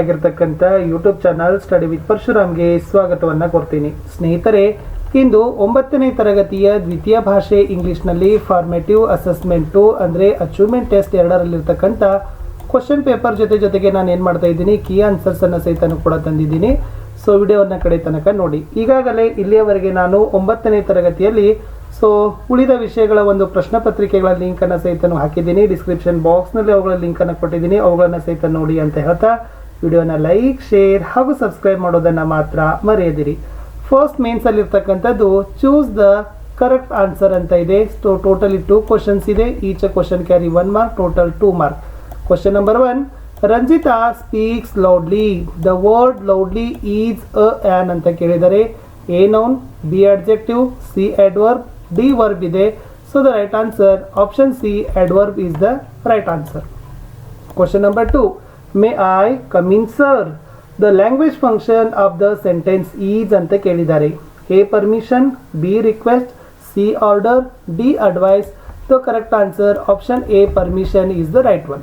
ಆಗಿರತಕ್ಕಂತ YouTube channel study with ಪರಶುರಾಮ್ಗೆ ಸ್ವಾಗತವನ್ನ ಕೊಡ್ತೀನಿ. ಸ್ನೇಹಿತರೆ, ಇಂದು 9ನೇ ತರಗತಿಯ ದ್ವಿತೀಯ ಭಾಷೆ ಇಂಗ್ಲಿಷ್ನಲ್ಲಿ ಫಾರ್ಮೇಟಿವ್ ಅಸೆಸ್ಮೆಂಟು ಅಂದರೆ ಅಚೀವ್ಮೆಂಟ್ ಟೆಸ್ಟ್ 2ರಲ್ಲಿರ್ತಕ್ಕಂಥ ಕ್ವಶನ್ ಪೇಪರ್ ಜೊತೆಗೆ ನಾನು ಏನು ಮಾಡ್ತಾ ಇದ್ದೀನಿ, ಕೀ ಆನ್ಸರ್ಸನ್ನು ಸಹಿತ ಕೂಡ ತಂದಿದ್ದೀನಿ. ಸೊ ವಿಡಿಯೋವನ್ನು ಕಡೆ ತನಕ ನೋಡಿ. ಈಗಾಗಲೇ ಇಲ್ಲಿಯವರೆಗೆ ನಾನು 9ನೇ ತರಗತಿಯಲ್ಲಿ ಉಳಿದ ವಿಷಯಗಳ ಒಂದು ಪ್ರಶ್ನೆ ಪತ್ರಿಕೆಗಳ ಲಿಂಕನ್ನು ಸಹಿತ ಹಾಕಿದ್ದೀನಿ. ಡಿಸ್ಕ್ರಿಪ್ಷನ್ ಬಾಕ್ಸ್ನಲ್ಲಿ ಅವುಗಳ ಲಿಂಕನ್ನು ಕೊಟ್ಟಿದ್ದೀನಿ, ಅವುಗಳನ್ನು ಸಹಿತ ನೋಡಿ ಅಂತ ಹೇಳ್ತಾ ವಿಡಿಯೋನ ಲೈಕ್, ಶೇರ್ ಹಾಗೂ ಸಬ್ಸ್ಕ್ರೈಬ್ ಮಾಡೋದನ್ನು ಮಾತ್ರ ಮರೆಯದಿರಿ. ಫಸ್ಟ್ ಮೇನ್ಸಲ್ಲಿ ಇರ್ತಕ್ಕಂಥದ್ದು ಚೂಸ್ ದ ಕರೆಕ್ಟ್ ಆನ್ಸರ್ ಅಂತ ಇದೆ. ಟೋಟಲಿ 2 ಕ್ವಶನ್ಸ್ ಇದೆ. Each question carry 1 mark, total 2 mark. Question number 1, Ranjita speaks loudly. The word loudly is an ಅಂತ ಕೇಳಿದರೆ A noun, B adjective, C adverb, D verb ಇದೆ. So the right answer option C adverb is the right answer. Question number 2, may I come in sir. The language function of the sentence is ಅಂತ ಕೇಳಿದ್ದಾರೆ. A permission, B request, C order, D advice. The correct answer option A permission is the right one.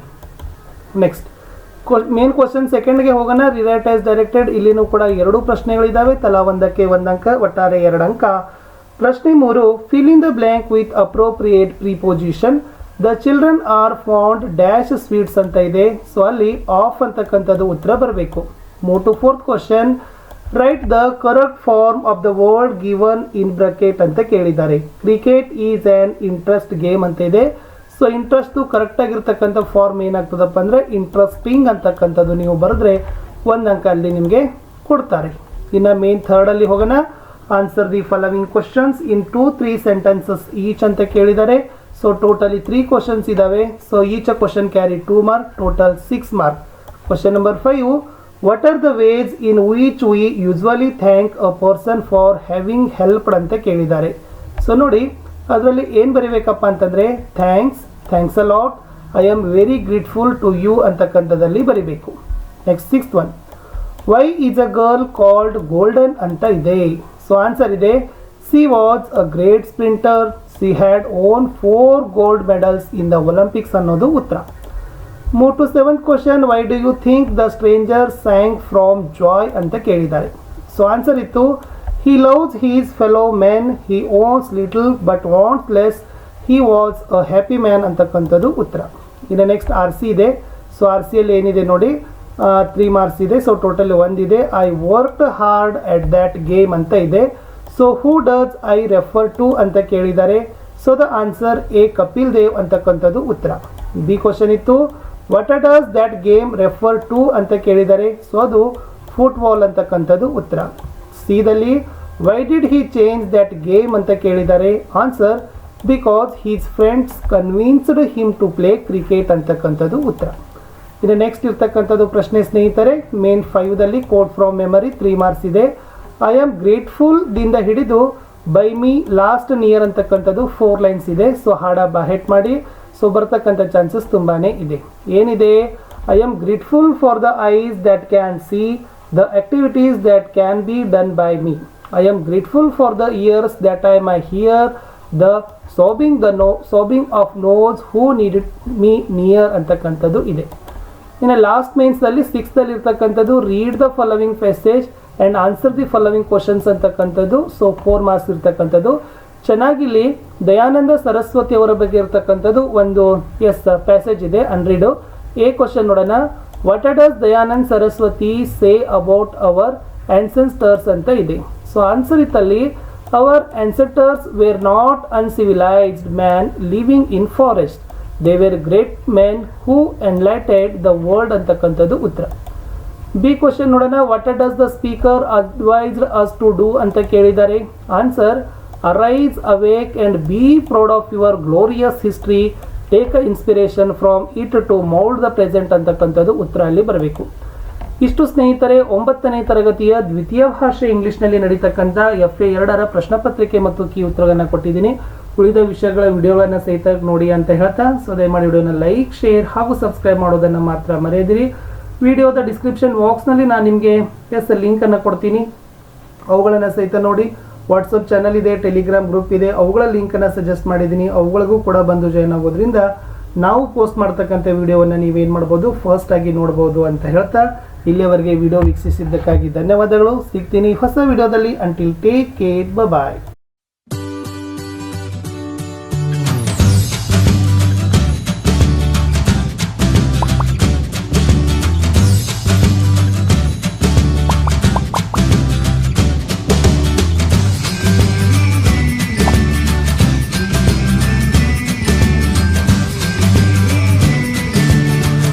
Next main question ಸೆಕೆಂಡ್ಗೆ ಹೋಗೋಣ. Rewrite as directed. ಇಲ್ಲಿನೂ ಕೂಡ 2 ಪ್ರಶ್ನೆಗಳಿದ್ದಾವೆ, ತಲಾ ಒಂದಕ್ಕೆ 1 ಅಂಕ, ಒಟ್ಟಾರೆ 2 ಅಂಕ. ಪ್ರಶ್ನೆ 3, fill in the blank with appropriate preposition. The children are fond dash sweets ಅಂತ ಇದೆ. ಸೊ ಅಲ್ಲಿ ಆಫ್ ಅಂತಕ್ಕಂಥದ್ದು ಉತ್ತರ ಬರಬೇಕು. Move to fourth question, write the correct form of the word given in bracket ಅಂತ ಕೇಳಿದ್ದಾರೆ. Cricket is an interest game ಅಂತ ಇದೆ. ಸೊ ಇಂಟ್ರೆಸ್ಟ್ ಕರೆಕ್ಟ್ ಆಗಿರ್ತಕ್ಕಂಥ ಫಾರ್ಮ್ ಏನಾಗ್ತದಪ್ಪ ಅಂದರೆ ಇಂಟ್ರೆಸ್ಟಿಂಗ್ ಅಂತಕ್ಕಂಥದ್ದು ನೀವು ಬರೆದ್ರೆ 1 ಅಂಕ ಅಲ್ಲಿ ನಿಮಗೆ ಕೊಡ್ತಾರೆ. ಇನ್ನು ಮೇನ್ ಥರ್ಡಲ್ಲಿ ಹೋಗೋಣ. Answer the following questions in 2-3 sentences each ಅಂತ ಕೇಳಿದ್ದಾರೆ. ಸೊ ಟೋಟಲಿ 3 ಕ್ವಶನ್ಸ್ ಇದಾವೆ. So each question carry 2 mark, total 6 mark. Question number 5, what are the ways in which we usually thank a person for having helped ಅಂತ ಕೇಳಿದ್ದಾರೆ. So ನೋಡಿ, ಅದರಲ್ಲಿ ಏನು ಬರೀಬೇಕಪ್ಪ ಅಂತಂದರೆ thanks a lot, I am very grateful to you ಅಂತಕ್ಕಂಥದ್ದಲ್ಲಿ ಬರೀಬೇಕು. Next 6th one, why is a girl called golden ಅಂತ ಇದೆ. ಸೊ ಆನ್ಸರ್ ಇದೆ she was a great sprinter, she had won 4 gold medals in the Olympics ಅನ್ನೋದು ಉತ್ತರ. Move to 7th question, why do you think the stranger sang from joy ಅಂತ ಕೇಳಿದ್ದಾರೆ. So answer ಇತ್ತು he loves his fellow men, he owns little but wants less, he was a happy man ಅಂತಕ್ಕಂಥದ್ದು ಉತ್ತರ. ಇನ್ನು next R C ಇದೆ. So R ಸಿಯಲ್ಲಿ ಏನಿದೆ ನೋಡಿ, 3 ಮಾರ್ಕ್ಸ್ ಇದೆ. ಸೊ ಟೋಟಲ್ 1 ಇದೆ. I worked hard at that game ಅಂತ ಇದೆ. So who does I refer to ಅಂತ ಕೇಳಿದ್ದಾರೆ. So the answer A Kapil Dev ಅಂತಕ್ಕಂಥದ್ದು ಉತ್ತರ. ಬಿ ಕ್ವಶನ್ ಇತ್ತು, what does that game refer to ಅಂತ ಕೇಳಿದ್ದಾರೆ. ಸೊ ಅದು ಫುಟ್ಬಾಲ್ ಅಂತಕ್ಕಂಥದ್ದು ಉತ್ತರ. ಸಿದಲ್ಲಿ why did he change that game ಅಂತ ಕೇಳಿದ್ದಾರೆ. Answer because his friends convinced him to play cricket ಅಂತಕ್ಕಂಥದ್ದು ಉತ್ತರ. ಇನ್ನು ನೆಕ್ಸ್ಟ್ ಇರ್ತಕ್ಕಂಥದ್ದು ಪ್ರಶ್ನೆ ಸ್ನೇಹಿತರೆ, main 5ದಲ್ಲಿ coat from memory 3 marks ಇದೆ. ಐ ಆಮ್ ಗ್ರೇಟ್ಫುಲ್ ದಿಂದ ಹಿಡಿದು ಬೈ ಮೀ ಲಾಸ್ಟ್ ನಿಯರ್ ಅಂತಕ್ಕಂಥದ್ದು 4 ಲೈನ್ಸ್ ಇದೆ. ಸೊ ಹಾಡ ಹೆಟ್ ಮಾಡಿ. ಸೊ ಬರ್ತಕ್ಕಂಥ ಚಾನ್ಸಸ್ ತುಂಬಾ ಇದೆ. ಏನಿದೆ, I am grateful for the ice that can see the activities that can be done by me. I am grateful for the ears that I may hear the sobbing of those who needed me near ಅಂತಕ್ಕಂಥದ್ದು ಇದೆ. ಇನ್ನು last ಮೇನ್ಸ್ನಲ್ಲಿ 6th ಇರ್ತಕ್ಕಂಥದ್ದು read the following passage and answer the following questions ಅಂತಕ್ಕಂಥದ್ದು. So 4 marks ಇರ್ತಕ್ಕಂಥದ್ದು. ಚೆನ್ನಾಗಿಲ್ಲಿ ದಯಾನಂದ ಸರಸ್ವತಿ ಅವರ ಬಗ್ಗೆ ಇರ್ತಕ್ಕಂಥದ್ದು ಒಂದು ಪ್ಯಾಸೇಜ್ ಇದೆ, ಅನ್ರೀಡು. ಎ ಕ್ವಶನ್ ನೋಡೋಣ. What does Dayanand Saraswati say about our ancestors ಅಂತ ಇದೆ. ಸೊ ಆನ್ಸರ್ ಇತ್ತಲ್ಲಿ our ancestors were not uncivilised man living in forest, they were great men who enlightened the world ಅಂತಕ್ಕಂಥದ್ದು ಉತ್ತರ. ಬಿ ಕ್ವಶನ್ ನೋಡೋಣ. What does the speaker advised us to do ಅಂತ ಕೇಳಿದ್ದಾರೆ. Answer arise awake and be proud of your glorious history, take a inspiration from it to mould the present ಅಂತಕ್ಕಂಥದ್ದು ಉತ್ತರ ಅಲ್ಲಿ ಬರಬೇಕು. ಇಷ್ಟು ಸ್ನೇಹಿತರೆ 9ನೇ ತರಗತಿಯ ದ್ವಿತೀಯ ಭಾಷೆ ಇಂಗ್ಲಿಷ್ನಲ್ಲಿ ನಡೀತಕ್ಕಂಥ FA 2ರ ಪ್ರಶ್ನೆ ಪತ್ರಿಕೆ ಮತ್ತು ಕೀ ಉತ್ತರಗಳನ್ನು ಕೊಟ್ಟಿದ್ದೀನಿ. ಉಳಿದ ವಿಷಯಗಳ ವಿಡಿಯೋಗಳನ್ನು ಸಹಿತ ನೋಡಿ ಅಂತ ಹೇಳ್ತಾ, ಸೊ ದಯಮಾಡಿ ವಿಡಿಯೋನ ಲೈಕ್, ಶೇರ್ ಹಾಗೂ ಸಬ್ಸ್ಕ್ರೈಬ್ ಮಾಡೋದನ್ನು ಮಾತ್ರ ಮರೆಯದಿರಿ. ವಿಡಿಯೋದ ಡಿಸ್ಕ್ರಿಪ್ಷನ್ ಬಾಕ್ಸ್ನಲ್ಲಿ ನಾನು ನಿಮಗೆ ಲಿಂಕನ್ನು ಕೊಡ್ತೀನಿ, ಅವುಗಳನ್ನು ಸಹಿತ ನೋಡಿ. ವಾಟ್ಸಪ್ ಚಾನಲ್ ಇದೆ, ಟೆಲಿಗ್ರಾಮ್ ಗ್ರೂಪ್ ಇದೆ, ಅವುಗಳ ಲಿಂಕನ್ನು ಸಜೆಸ್ಟ್ ಮಾಡಿದ್ದೀನಿ. ಅವುಗಳಿಗೂ ಕೂಡ ಬಂದು ಜಾಯ್ನ್ ಆಗೋದ್ರಿಂದ ನಾವು ಪೋಸ್ಟ್ ಮಾಡ್ತಕ್ಕಂಥ ವಿಡಿಯೋವನ್ನು ನೀವೇನು ಮಾಡ್ಬೋದು, ಫಸ್ಟ್ ಆಗಿ ನೋಡ್ಬೋದು ಅಂತ ಹೇಳ್ತಾ ಇಲ್ಲಿಯವರೆಗೆ ವಿಡಿಯೋ ವೀಕ್ಷಿಸಿದ್ದಕ್ಕಾಗಿ ಧನ್ಯವಾದಗಳು. ಸಿಗ್ತೀನಿ ಹೊಸ ವಿಡಿಯೋದಲ್ಲಿ. ಅಂಟಿಲ್ ಟೇಕ್ ಕೇರ್, ಬಾಯ್.